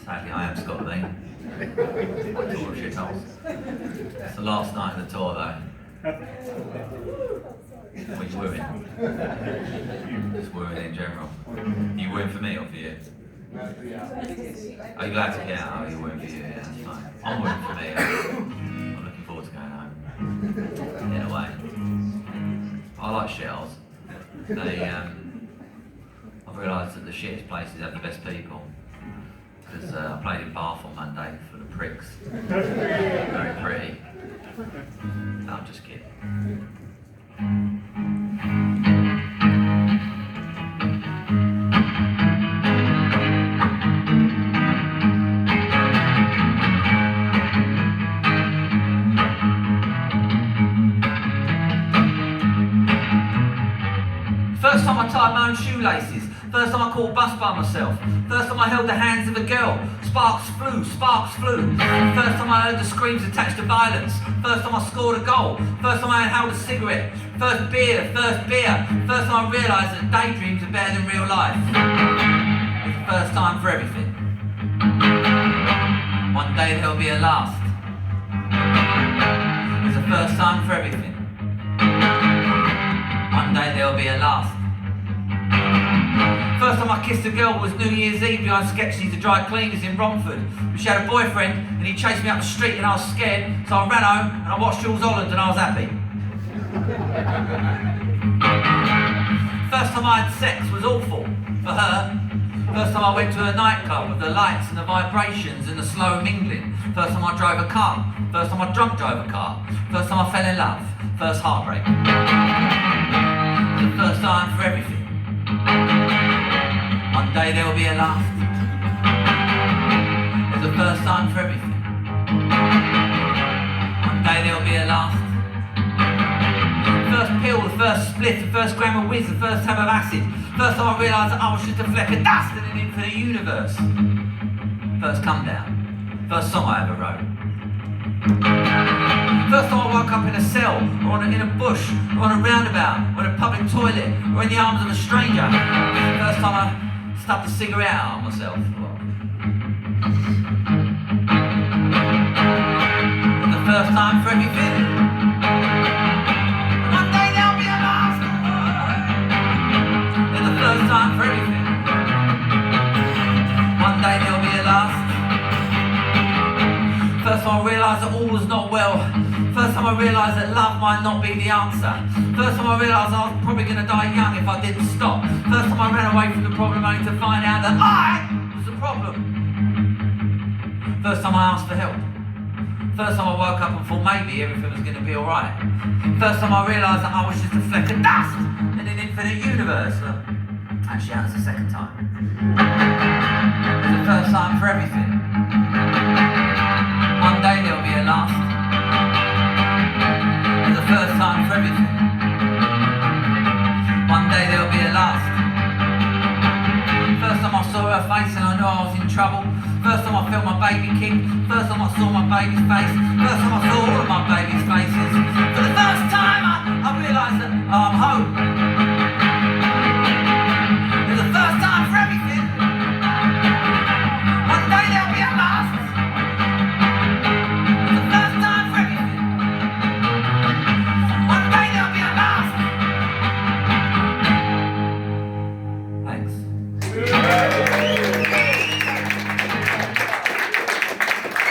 Sadly, I am Scott Lavene. My tour of shitholes. It's the last night of the tour, though. What are you worrying? Just worrying in general. Are you worrying for me or for you? Are you glad to get out? Are you worrying for you? Yeah, that's fine. I'm worrying for me. I'm looking forward to going home. In a way. I like shitholes. I've realised that the shittest places have the best people. Because I played in Bath on Monday for the pricks. Very pretty. No, I'm just kidding. First time I tied my own shoelaces. First time I caught a bus by myself. First time I held the hands of a girl. Sparks flew, sparks flew. First time I heard the screams attached to violence. First time I scored a goal. First time I inhaled a cigarette. First beer, first beer. First time I realised that daydreams are better than real life. It's the first time for everything. One day there'll be a last. It's the first time for everything. One day there'll be a last. First time I kissed a girl was New Year's Eve behind Sketchy's, the dry cleaners in Romford. She had a boyfriend and he chased me up the street and I was scared, so I ran home and I watched Jules Holland and I was happy. First time I had sex was awful for her. First time I went to a nightclub with the lights and the vibrations and the slow mingling. First time I drove a car. First time I drunk drove a car. First time I fell in love. First heartbreak. The first time for everything. One day there will be a last. There's a first time for everything. One day there will be a last. First pill, the first split, the first gram of whiz, the first tab of acid. First time I realised that I was just a fleck of dust in an infinite universe. First come down. First song I ever wrote. First time I woke up in a cell, or in a bush, or on a roundabout, or in a public toilet, or in the arms of a stranger. First time I stuffed a cigarette out on myself. And the first time for everything. One day there'll be a last. And the first time for everything. One day there'll be a last. First time I realised that all was not well. First time I realised that love might not be the answer. First time I realised I was probably going to die young if I didn't stop. First time I ran away from the problem only to find out that I was the problem. First time I asked for help. First time I woke up and thought maybe everything was going to be alright. First time I realised that I was just a fleck of dust in an infinite universe. Actually, that was the second time. It was the first time for everything. One day there'll be a last. There's a first time for everything. One day there'll be a last. First time I saw her face and I knew I was in trouble. First time I felt my baby kick. First time I saw my baby's face. First time I saw all of my baby's faces. For the first time I realised that I'm home.